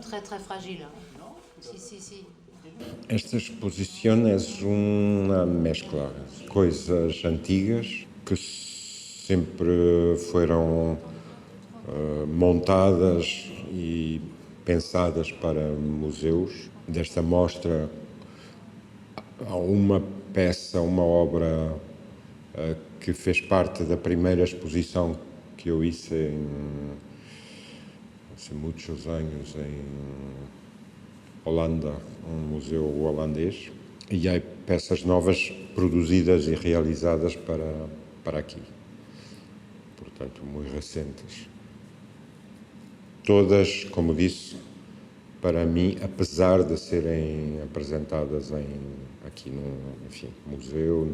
Très très fragile. Si. Esta exposição é uma mescla de coisas antigas que sempre foram montadas e pensadas para museus. Desta mostra há uma peça, uma obra que fez parte da primeira exposição que eu hice há muitos anos em Holanda, um museu holandês, e há peças novas produzidas e realizadas para aqui, portanto, muito recentes. Todas, como disse, para mim, apesar de serem apresentadas aqui num museu,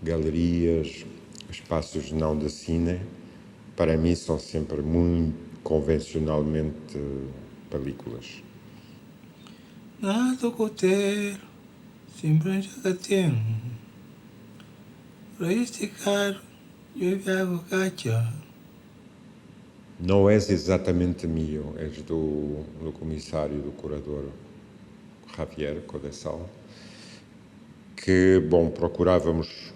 galerias, espaços não de cine, para mim são sempre muito convencionalmente películas. Nada coter, sempre já tem. Reisticar, eu viago cacha. Não és exatamente meu, és do comissário, do curador Javier Codessal, que, procurávamos,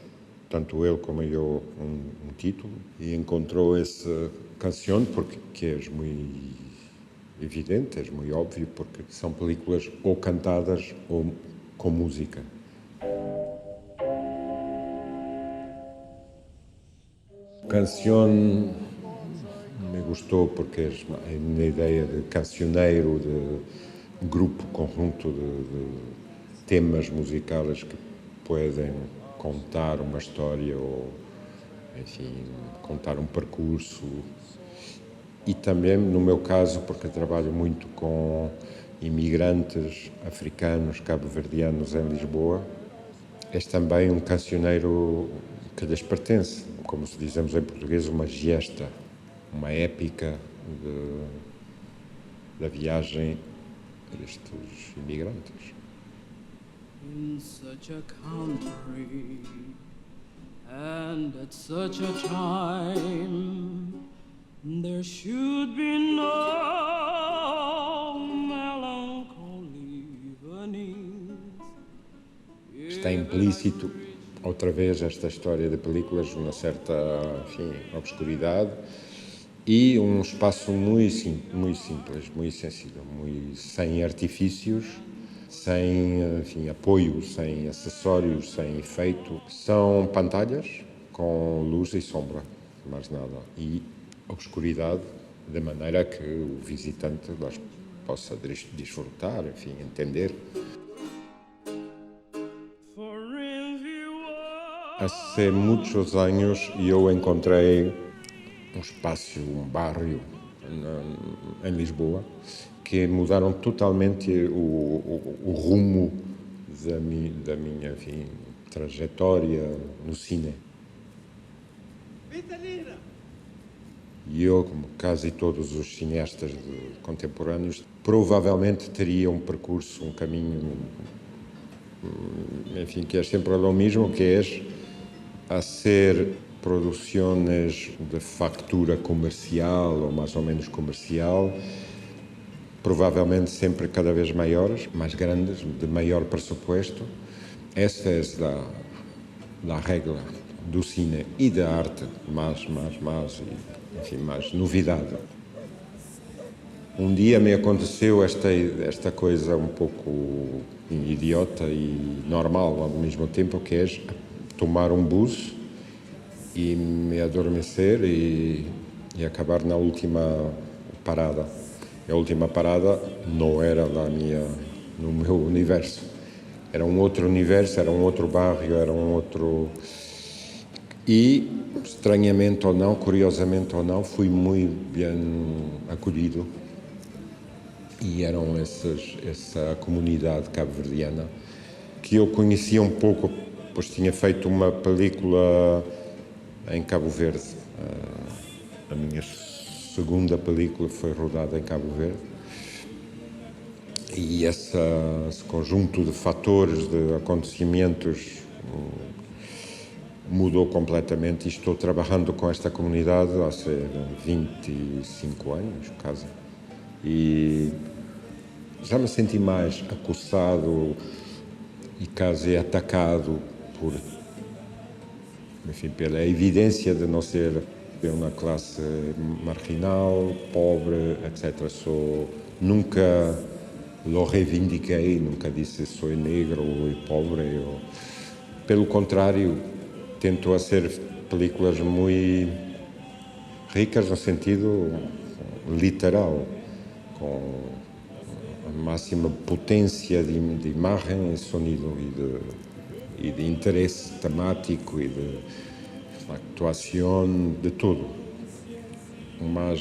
tanto ele como eu, um título, e encontrou essa canção, porque é muito evidente, é muito óbvio, porque são películas ou cantadas ou com música. Canção me gostou porque é uma ideia de cancioneiro, de grupo, conjunto de temas musicais que podem contar uma história ou, enfim, contar um percurso. E também, no meu caso, porque trabalho muito com imigrantes africanos, cabo-verdianos em Lisboa, é também um cancioneiro que lhes pertence, como se dizemos em português, uma gesta, uma épica da viagem destes imigrantes. In such a country and at such a time there should be no melancholy beneath. Está implícito, outra vez, esta história de películas, uma certa, enfim, obscuridade e um espaço muito simples, muito sensível, muito sem artifícios, sem, enfim, apoio, sem acessórios, sem efeito. São pantalhas com luz e sombra, mais nada. E obscuridade, de maneira que o visitante las possa desfrutar, enfim, entender. Há muitos anos eu encontrei um espaço, um bairro em Lisboa que mudaram totalmente o rumo da minha enfim, trajetória no cine. E eu, como quase todos os cineastas contemporâneos, provavelmente teria um percurso, um caminho, enfim, que é sempre o mesmo, que é a ser produções de factura comercial ou mais ou menos comercial, provavelmente sempre cada vez maiores, mais grandes, de maior pressuposto. Essa é a regra do cine e da arte, mais novidade. Um dia me aconteceu esta coisa um pouco idiota e normal ao mesmo tempo, que é tomar um bus e me adormecer e acabar na última parada. A última parada não era no meu universo. Era um outro universo, era um outro bairro, era um outro... E, estranhamente ou não, curiosamente ou não, fui muito bem acolhido. E eram essa comunidade cabo-verdiana que eu conhecia um pouco, pois tinha feito uma película em Cabo Verde. A minha segunda película foi rodada em Cabo Verde. E esse conjunto de fatores, de acontecimentos, mudou completamente. E estou trabalhando com esta comunidade há 25 anos, quase. E já me senti mais acossado e quase atacado por, enfim, pela evidência de não ser de uma classe marginal, pobre, etc. Nunca lo reivindiquei, nunca disse sou negro ou pobre. Pelo contrário, tento fazer películas muito ricas no sentido literal, com a máxima potência de imagem e sonido e de interesse temático e de actuação, de tudo. O mais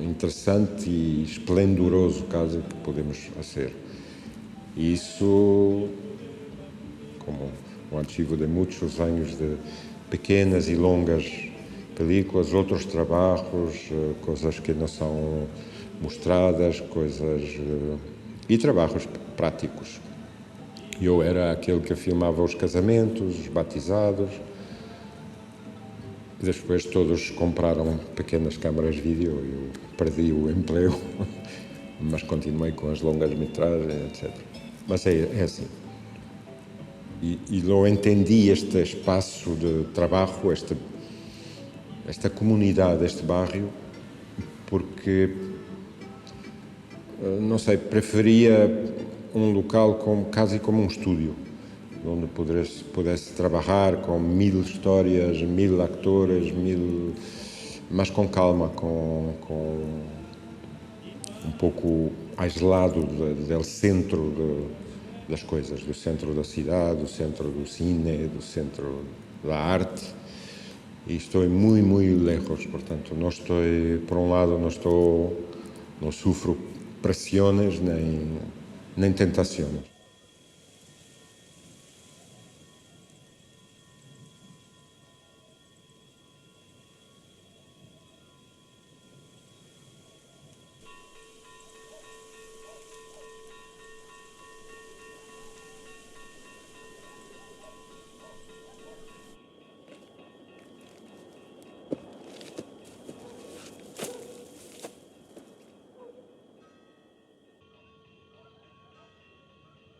interessante e esplendoroso caso que podemos fazer. E isso, como o archivo de muitos anos de pequenas e longas películas, outros trabalhos, coisas que não são mostradas, e trabalhos práticos. Eu era aquele que filmava os casamentos, os batizados. Depois todos compraram pequenas câmaras de vídeo e eu perdi o emprego, mas continuei com as longas metragens, etc. Mas é assim. E eu entendi este espaço de trabalho, esta comunidade, este bairro, porque, não sei, preferia um local quase como um estúdio, onde pudesse trabalhar com 1000 histórias, 1000 atores, mas com calma, com um pouco aislado do centro das coisas, do centro da cidade, do centro do cine, do centro da arte. E estou muito, muito lejos, portanto, não estou, por um lado, não sofro pressões nem tentações.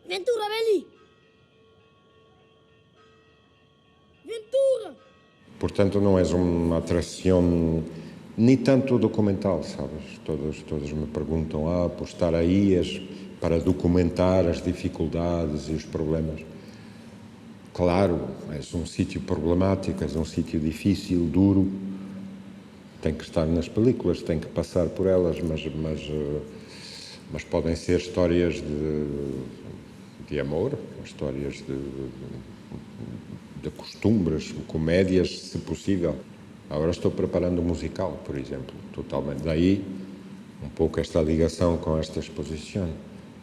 Ventura, Beli! Ventura! Portanto, não és uma atração nem tanto documental, sabes? Todos me perguntam, por estar aí para documentar as dificuldades e os problemas. Claro, és um sítio problemático, és um sítio difícil, duro, tem que estar nas películas, tem que passar por elas, mas podem ser histórias de amor, histórias de costumes, comédias, se possível. Agora estou preparando um musical, por exemplo, totalmente. Daí, um pouco esta ligação com esta exposição.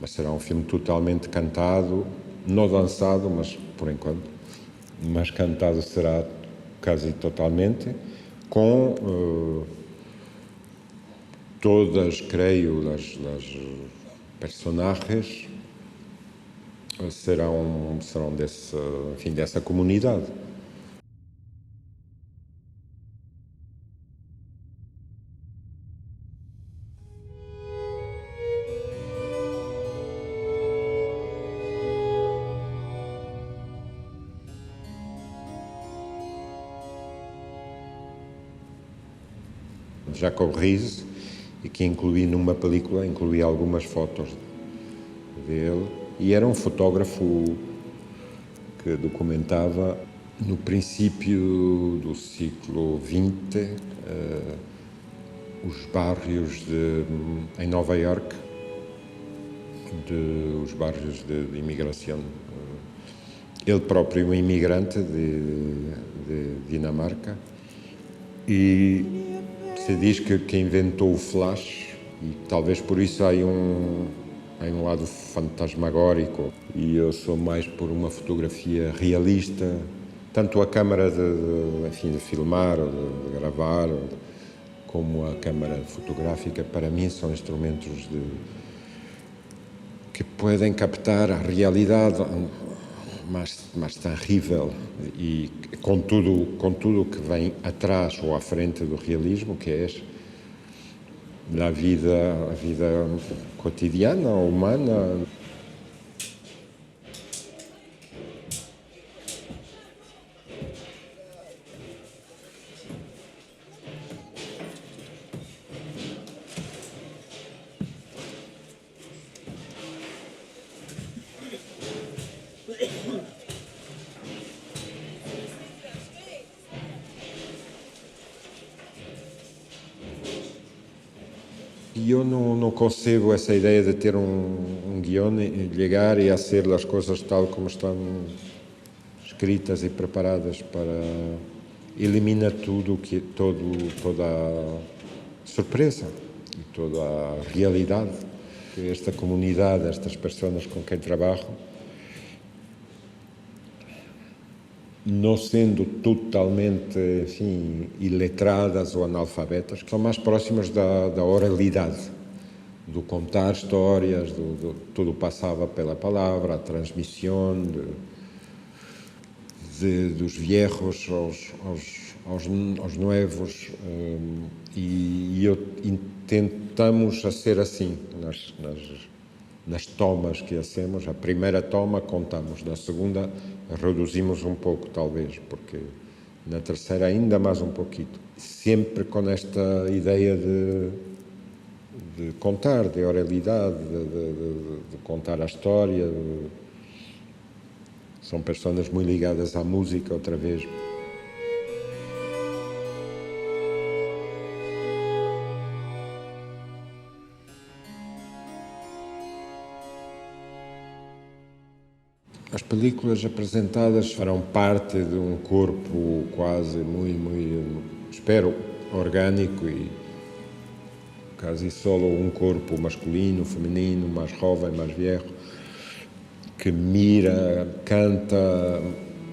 Mas será um filme totalmente cantado, não dançado, mas por enquanto. Mas cantado será quase totalmente, com todas, creio, das personagens serão dessa comunidade. Jacob Riis, e que incluí numa película, incluí algumas fotos dele, e era um fotógrafo que documentava no princípio do século XX os bairros em Nova Iorque, os bairros de imigração. Ele próprio é um imigrante de Dinamarca, e se diz que inventou o flash, e talvez por isso há um lado fantasmagórico, e eu sou mais por uma fotografia realista. Tanto a câmara de filmar, ou de gravar, como a câmara fotográfica, para mim são instrumentos que podem captar a realidade mais terrível e com tudo que vem atrás ou à frente do realismo, que é a vida cotidiana, humana. E eu não concebo essa ideia de ter um guion e chegar e fazer as coisas tal como estão escritas e preparadas para eliminar toda a surpresa e toda a realidade que esta comunidade, estas pessoas com quem trabalho, não sendo totalmente, enfim, iletradas ou analfabetas, são mais próximas da oralidade, do contar histórias, tudo passava pela palavra, a transmissão dos viejos aos novos, e tentamos a ser assim nas tomas que hacemos. A primeira toma contamos, na segunda reduzimos um pouco, talvez, porque na terceira ainda mais um pouquinho. Sempre com esta ideia de contar, de oralidade, de contar a história. São pessoas muito ligadas à música, outra vez. As películas apresentadas farão parte de um corpo quase muito, espero, orgânico e quase só um corpo masculino, feminino, mais jovem, mais velho, que mira, canta,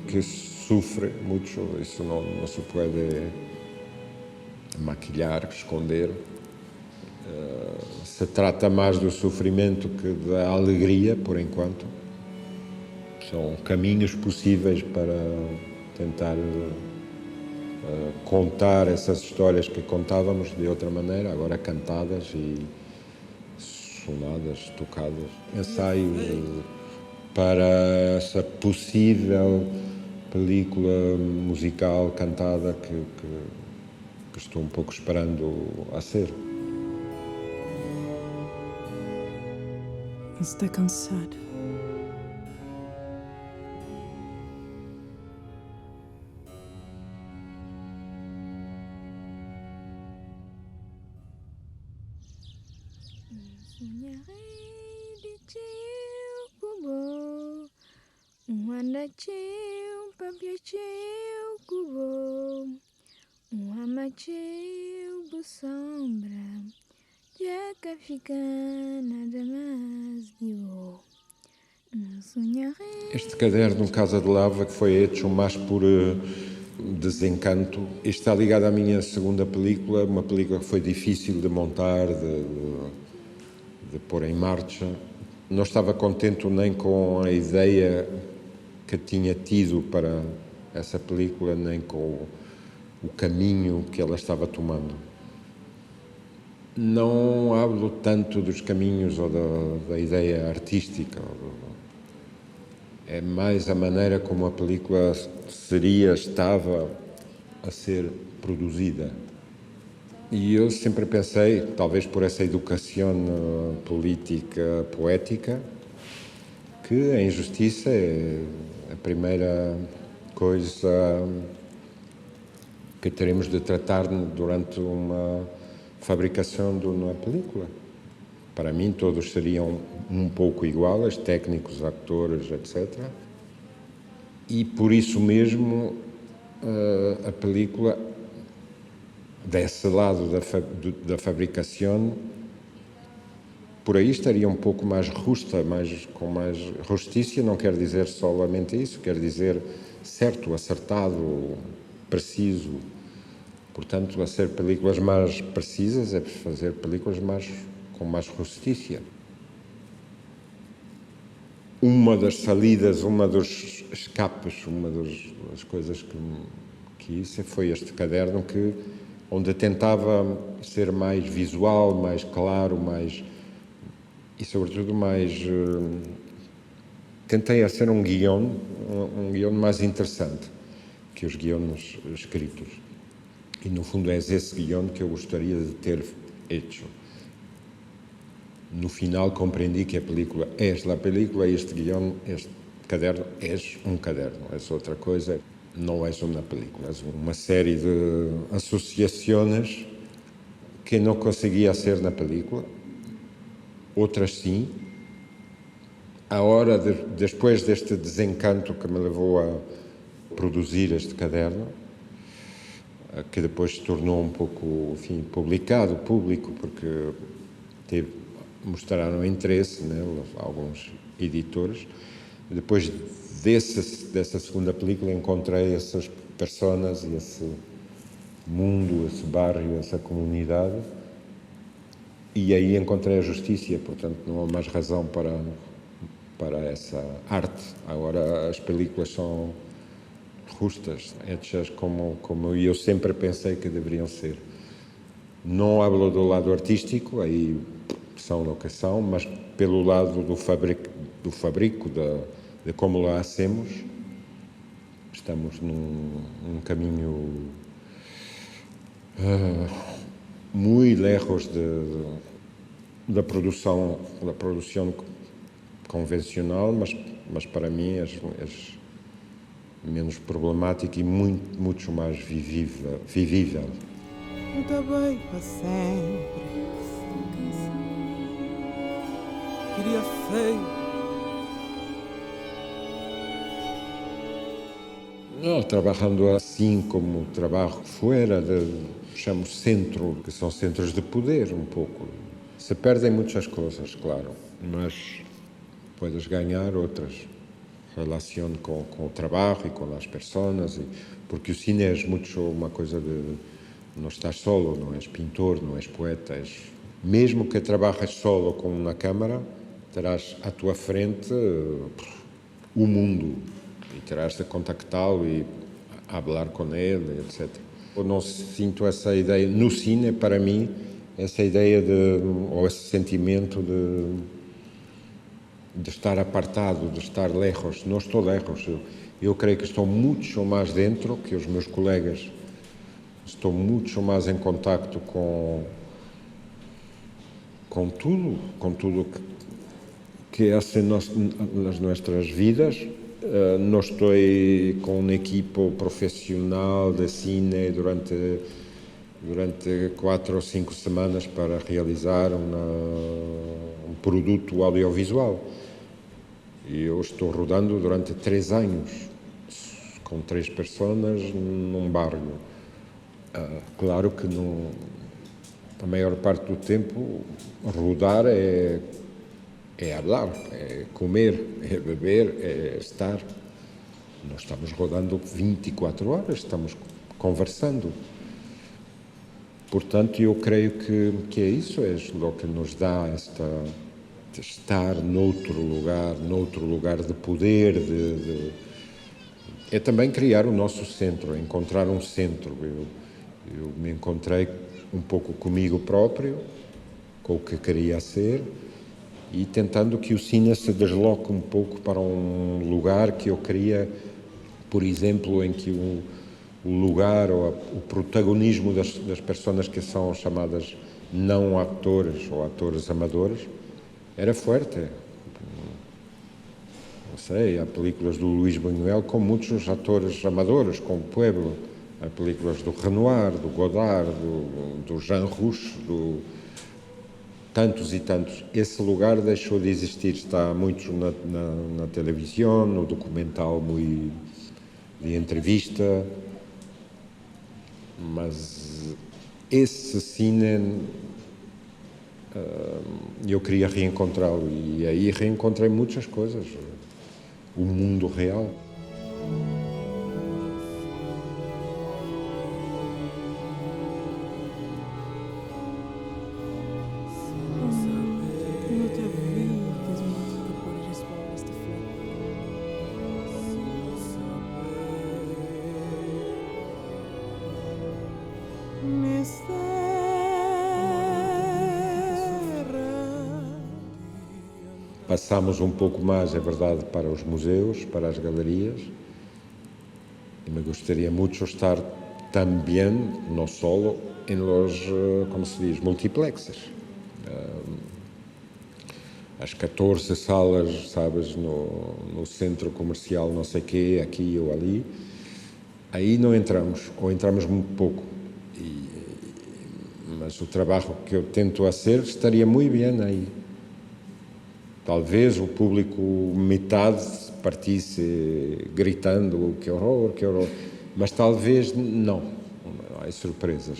que sofre muito. Isso não se pode maquilhar, esconder. Se trata mais do sofrimento que da alegria, por enquanto. São caminhos possíveis para tentar contar essas histórias que contávamos de outra maneira, agora cantadas e sonadas, tocadas. Ensaio para essa possível película musical cantada que estou um pouco esperando a ser. Está cansado. Sonharei de teu cubo, anda teu, papia teu cubo, ama teu, bo sombra, já que fica nada mais de bom. Sonharei. Este caderno Casa de Lava, que foi feito mais por desencanto, está ligado à minha segunda película, uma película que foi difícil de montar, de pôr em marcha. Não estava contente nem com a ideia que tinha tido para essa película, nem com o caminho que ela estava tomando. Não hablo tanto dos caminhos ou da ideia artística. É mais a maneira como a película estava a ser produzida. E eu sempre pensei, talvez por essa educação política, poética, que a injustiça é a primeira coisa que teremos de tratar durante uma fabricação de uma película. Para mim, todos seriam um pouco iguais, técnicos, atores, etc. E por isso mesmo a película, desse lado da fabricação, por aí estaria um pouco mais justa, com mais justiça. Não quer dizer solamente isso, quer dizer certo, acertado, preciso. Portanto, a ser películas mais precisas é fazer películas com mais justiça. uma das salidas, uma dos escapes, uma das coisas que isso foi este caderno onde tentava ser mais visual, mais claro, e sobretudo mais tentei a ser um guião mais interessante que os guiões escritos. E no fundo é esse guião que eu gostaria de ter hecho. No final compreendi que a película é a película e este guião, este caderno é um caderno, é outra coisa, não é uma película, é uma série de associações que não conseguia ser na película, outras sim. Depois deste desencanto que me levou a produzir este caderno, que depois se tornou um pouco, enfim, publicado, público, porque mostraram interesse, né, alguns editores. Depois dessa segunda película encontrei essas personas e esse mundo, esse bairro, essa comunidade, e aí encontrei a justiça. Portanto não há mais razão para essa arte. Agora as películas são justas, hechas como eu sempre pensei que deveriam ser. Não hablo do lado artístico, aí são o que são, mas pelo lado do fabrico de como lá hacemos, estamos num caminho muito lejos da produção convencional, mas para mim é menos problemático e muito mais vivível. Muita bem para sempre. Queria feio. Não, trabalhando assim como trabalho fora, chamo centro, que são centros de poder um pouco. Se perdem muitas coisas, claro, mas podes ganhar outras. Relação com o trabalho e com as pessoas, porque o cine é muito uma coisa de não estás solo, não és pintor, não és poeta, mesmo que trabalhes solo com uma câmara, terás à tua frente o mundo e terás de contactá-lo e falar com ele, etc. Eu não sinto essa ideia no cine, para mim, essa ideia ou esse sentimento de estar apartado, de estar lejos. Não estou lejos. Eu creio que estou muito mais dentro que os meus colegas. Estou muito mais em contacto com tudo que hace nas nossas vidas. Não estou com uma equipe profissional de cine durante 4 ou 5 semanas para realizar um produto audiovisual. E eu estou rodando durante 3 anos, com 3 pessoas num bairro. Claro que a maior parte do tempo rodar é falar, é comer, é beber, é estar. Nós estamos rodando 24 horas, estamos conversando. Portanto, eu creio que é isso, é o que nos dá de estar noutro lugar de poder, é também criar o nosso centro, encontrar um centro. Eu me encontrei um pouco comigo próprio, com o que queria ser, e tentando que o cine se desloque um pouco para um lugar que eu queria, por exemplo, em que o lugar ou o protagonismo das pessoas que são chamadas não atores ou atores amadores era forte. Não sei, há películas do Luís Buñuel com muitos atores amadores, com o Pueblo, há películas do Renoir, do Godard, do Jean Rouch, tantos e tantos. Esse lugar deixou de existir, está muito na televisão, no documental muito de entrevista, mas esse cine eu queria reencontrá-lo, e aí reencontrei muitas coisas, o mundo real. Não te vi, que as mulheres de cores as flores Passamos um pouco mais, é verdade, para os museus, para as galerias. E me gostaria muito estar também, não solo, em los, como se diz, multiplexes. As 14 salas, sabes, no centro comercial, não sei quê, aqui ou ali. Aí não entramos, ou entramos muito pouco. Mas o trabalho que eu tento fazer estaria muito bem aí. Talvez o público, metade, partisse gritando que horror, mas talvez não. Há surpresas.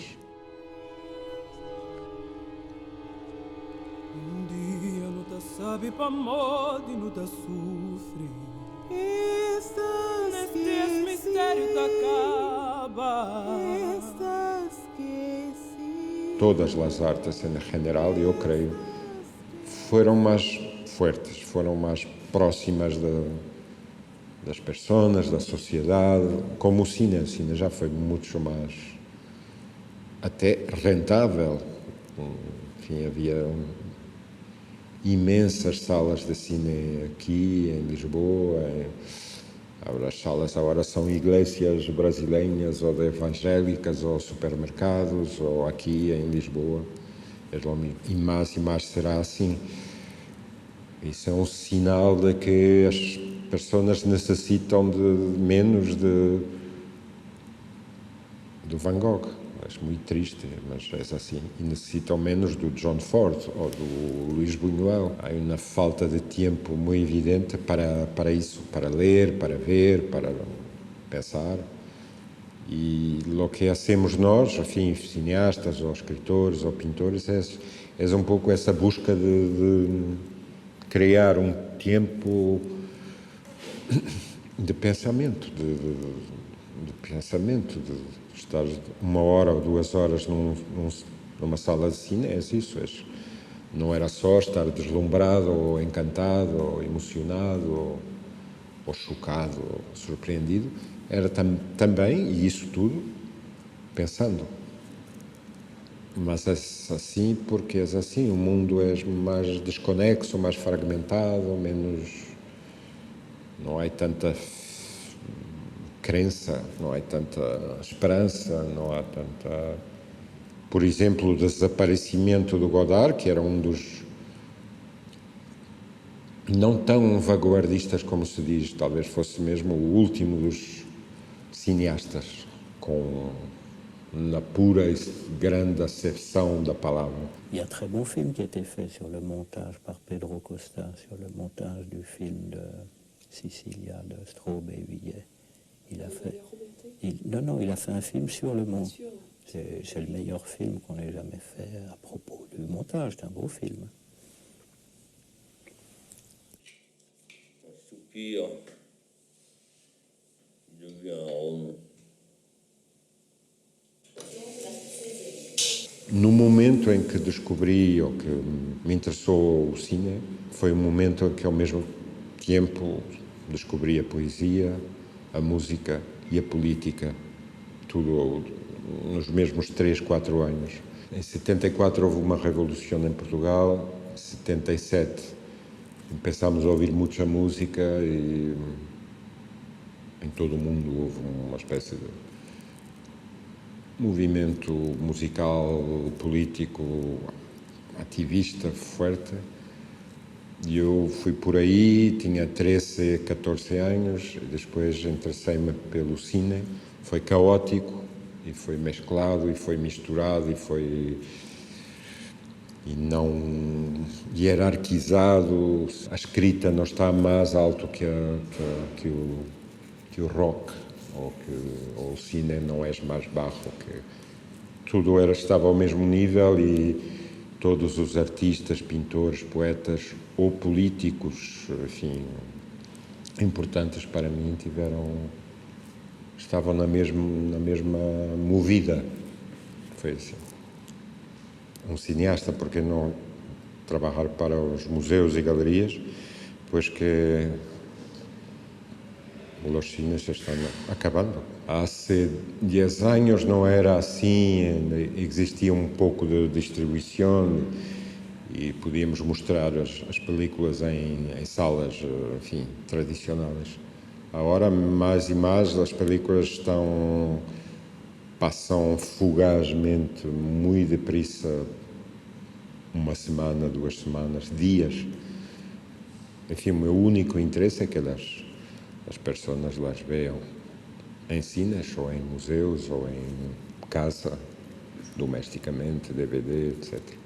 Dia não te sabe pa modo e não te sofre. Neste mistério te acaba. Todas as artes, em geral, eu creio, foram mais fortes, foram mais próximas das pessoas, da sociedade, como o cine já foi muito mais até rentável. Enfim, havia imensas salas de cine aqui em Lisboa. As salas agora são igrejas brasileiras ou evangélicas ou supermercados, ou aqui em Lisboa. E mais será assim. Isso é um sinal de que as pessoas necessitam de menos do Van Gogh. É muito triste, mas é assim. E necessitam menos do John Ford ou do Luís Buñuel. Há uma falta de tempo muito evidente para isso, para ler, para ver, para pensar. E o que hacemos nós, enfim, cineastas ou escritores ou pintores, é um pouco essa busca de criar um tempo de pensamento, de estar 1 hora ou 2 horas numa sala de cine, é isso. Não era só estar deslumbrado, ou encantado, ou emocionado, ou chocado, ou surpreendido. Era também, e isso tudo, pensando. Mas é assim porque é assim, o mundo é mais desconexo, mais fragmentado, menos... Não há tanta crença, não há tanta esperança, não há tanta... Por exemplo, o desaparecimento do Godard, que era um dos... não tão vanguardistas como se diz, talvez fosse mesmo o último dos cineastas, com... na pura e grande acepção da palavra. Il y a un très bon film qui a été fait sur le montage par Pedro Costa, sur le montage du film de Sicilia, de Straub et Huillet. Il a fait... il a fait un film sur le montage. C'est le meilleur film qu'on ait jamais fait à propos du montage, c'est un beau film. Un soupir devient un roman. No momento em que descobri ou que me interessou o cine, foi um momento em que ao mesmo tempo descobri a poesia, a música e a política, tudo nos mesmos 3, 4 anos. Em 74 houve uma revolução em Portugal, em 77 começámos a ouvir muita música e em todo o mundo houve uma espécie de movimento musical, político, ativista forte. E eu fui por aí, tinha 13, 14 anos, e depois interessei-me pelo cine. Foi caótico, e foi mesclado, e foi misturado, e não hierarquizado. A escrita não está mais alto que o rock, ou o cine não é mais baixo. Tudo estava ao mesmo nível e todos os artistas, pintores, poetas ou políticos, enfim, importantes para mim, estavam na mesma movida. Foi assim. Um cineasta, porque não trabalhar para os museus e galerias, pois que Os cines estão acabando. Há 10 anos não era assim, existia um pouco de distribuição e podíamos mostrar as películas em salas, enfim, tradicionais. Agora, mais e mais, as películas passam fugazmente, muito depressa, uma semana, 2 semanas, dias. Enfim, o meu único interesse é que as pessoas las vejam em cines, ou em museus, ou em casa, domesticamente, DVD, etc.